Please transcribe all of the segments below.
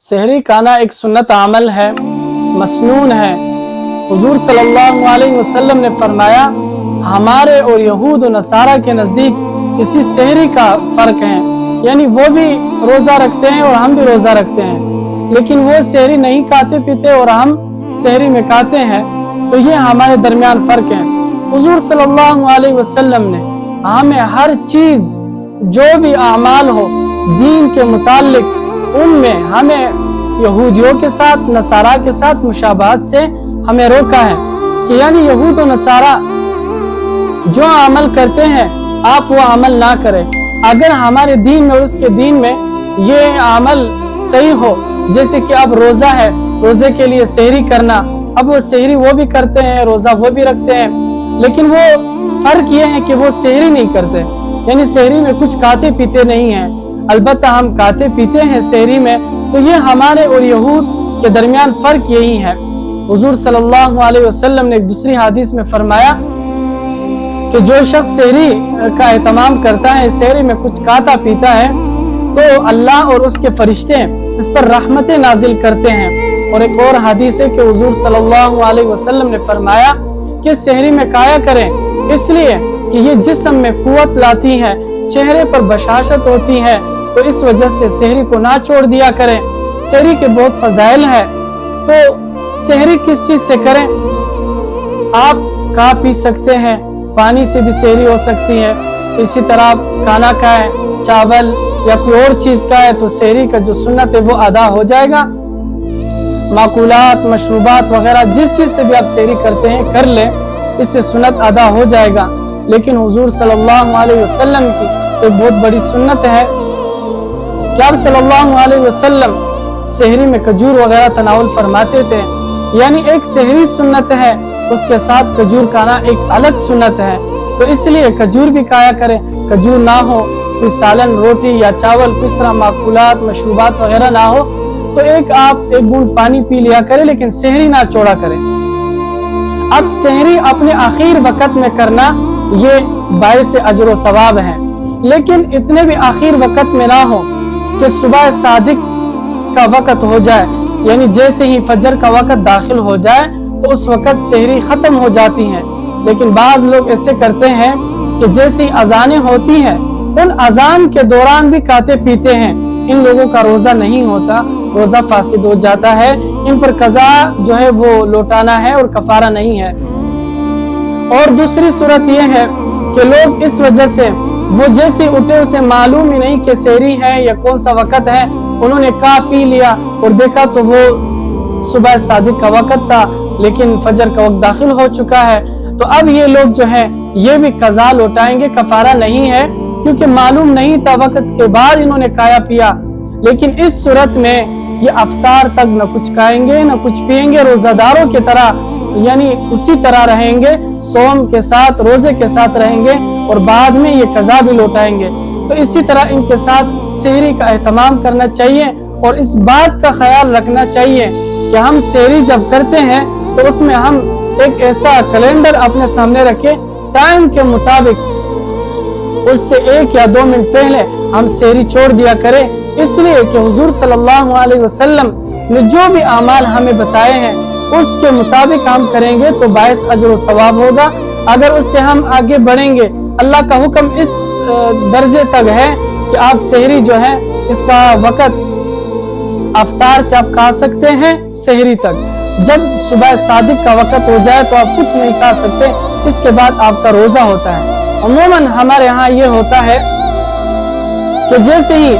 सहरी खाना एक सुन्नत अमल है, मसनून है। हुजूर सल्लल्लाहु अलैहि वसल्लम ने फरमाया, हमारे और यहूद और नसारा के नज़दीक इसी सहरी का फ़र्क है, यानी वो भी रोज़ा रखते हैं और हम भी रोज़ा रखते हैं, लेकिन वो सहरी नहीं खाते पीते और हम सहरी में खाते हैं, तो ये हमारे दरमियान फ़र्क है। हुजूर सल्लल्लाहु अलैहि वसल्लम ने हमें हर चीज़ जो भी अमाल हो दीन के मुतालिक, उनमें हमें यहूदियों के साथ नसारा के साथ मुशाबहत से हमें रोका है कि यानी यहूद और नसारा जो अमल करते हैं आप वो अमल ना करें। अगर हमारे दीन में और उसके दीन में ये अमल सही हो, जैसे कि अब रोज़ा है, रोज़े के लिए सहरी करना, अब वो सहरी वो भी करते हैं, रोज़ा वो भी रखते हैं, लेकिन वो फ़र्क ये है कि वो सहरी नहीं करते, यानी सहरी में कुछ खाते पीते नहीं हैं। अलबत्ता हम खाते पीते हैं सहरी में, तो ये हमारे और यहूद के दरमियान फ़र्क यही है। हुजूर सल्लल्लाहु अलैहि वसल्लम ने एक दूसरी हदीस में फरमाया कि जो शख्स सहरी का एहतमाम करता है, सहरी में कुछ खाता पीता है, तो अल्लाह और उसके फरिश्ते इस पर रहमतें नाजिल करते हैं। और एक और हदीस है कि हुजूर सल्लल्लाहु अलैहि वसल्लम ने फरमाया कि सहरी में खाया करें, इसलिए कि ये जिस्म में कुव्वत लाती है, चेहरे पर बशाशत होती है, तो इस वजह से सहरी को ना छोड़ दिया करें। सहरी के बहुत फजाइल है, तो सहरी किस चीज से करें? आप खा पी सकते हैं, पानी से भी सहरी हो सकती है। इसी तरह आप खाना खाएं, चावल या कोई और चीज का है, तो सहरी का जो सुन्नत है वो अदा हो जाएगा। माकुलात, मशरूबात वगैरह जिस चीज से भी आप सहरी करते हैं कर ले, इससे सुन्नत अदा हो जाएगा। लेकिन हुजूर सल्लल्लाहु अलैहि वसल्लम की एक बहुत बड़ी सुन्नत है कि आप सल्लल्लाहु अलैहि वसल्लम सहरी में खजूर वगैरह तनाउल फरमाते थे, यानी एक सहरी सुन्नत है, उसके साथ खजूर खाना एक अलग सुन्नत है। तो इसलिए खजूर भी खाया करें। खजूर ना हो, कोई सालन, रोटी या चावल, किस तरह माकुलात, मशरूबात वगैरह ना हो, तो आप एक बूंद पानी पी लिया करें, लेकिन सहरी ना छोड़ा करें। अब सहरी अपने आखिर वक्त में करना ये बाइस अजर व सवाब है, लेकिन इतने भी आखिर वक्त में ना हो कि सुबह सादिक का वक्त हो जाए, यानी जैसे ही फजर का वक्त दाखिल हो जाए तो उस वक्त सहरी खत्म हो जाती है। लेकिन बाज लोग ऐसे करते हैं कि जैसी अजानें होती हैं, उन अजान के दौरान भी खाते पीते हैं। इन लोगों का रोजा नहीं होता, रोजा फासिद हो जाता है, इन पर कज़ा जो है वो लौटाना है और कफारा नहीं है। और दूसरी सूरत यह है कि लोग इस वजह से वो जैसे उठे उसे मालूम ही नहीं कि सहरी है या कौन सा वक्त है, उन्होंने खा पी लिया और देखा तो वो सुबह सादिक का वक्त था, लेकिन फजर का वक्त दाखिल हो चुका है। तो अब ये लोग जो है ये भी कज़ा लौटाएंगे, कफारा नहीं है, क्योंकि मालूम नहीं था, वक्त के बाद इन्होंने खाया पिया। लेकिन इस सूरत में ये अफ्तार तक न कुछ खाएंगे न कुछ पिएंगे, रोजादारों की तरह, यानी उसी तरह रहेंगे, सोम के साथ, रोजे के साथ रहेंगे, और बाद में ये कज़ा भी लौटाएंगे। तो इसी तरह इनके साथ सहरी का एहतमाम करना चाहिए, और इस बात का ख्याल रखना चाहिए कि हम सहरी जब करते हैं तो उसमें हम एक ऐसा कैलेंडर अपने सामने रखें, टाइम के मुताबिक उससे 1 या 2 मिनट पहले हम सहरी छोड़ दिया करें, इसलिए कि हुजूर सल्लल्लाहु अलैहि वसल्लम ने जो भी अमाल हमें बताए हैं उसके मुताबिक हम करेंगे तो बाइस अजर व सवाब होगा। अगर उससे हम आगे बढ़ेंगे, अल्लाह का हुक्म इस दर्जे तक है कि आप सहरी जो है इसका वक़्त अफ्तार से आप खा सकते हैं सहरी तक। जब सुबह सादिक का वक़्त हो जाए तो आप कुछ नहीं खा सकते, इसके बाद आपका रोज़ा होता है। अमूमन हमारे यहाँ ये होता है कि जैसे ही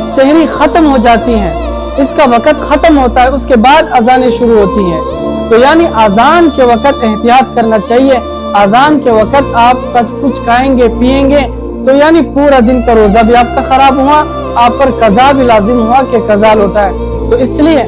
सहरी ख़त्म हो जाती है, इसका वक़्त ख़त्म होता है, उसके बाद अजानें शुरू होती हैं, तो यानी अजान के वक़्त एहतियात करना चाहिए। अजान के वक़्त आप कुछ खाएंगे पिएंगे तो यानी पूरा दिन का रोज़ा भी आपका ख़राब हुआ, आप पर कज़ा भी लाजिम हुआ कि कज़ा लौटाए। तो इसलिए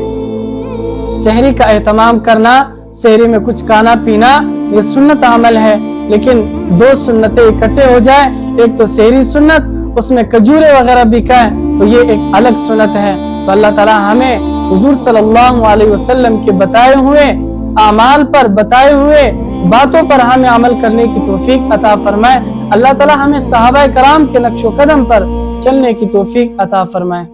सहरी का एहतमाम करना, सहरी में कुछ खाना पीना ये सुन्नत अमल है, लेकिन 2 सुन्नतें इकट्ठे हो जाए, एक तो सहरी सुन्नत, उसमें खजूरें वगैरह भी खाएं, तो ये एक अलग सुन्नत है। तो अल्लाह ताला हमें हुजूर सल्लल्लाहु अलैहि वसल्लम के बताए हुए अमाल पर, बताए हुए बातों पर हमें अमल करने की तौफीक अता फरमाए। अल्लाह ताला हमें सहाबा कराम के नक्शो कदम पर चलने की तौफीक अता फरमाए।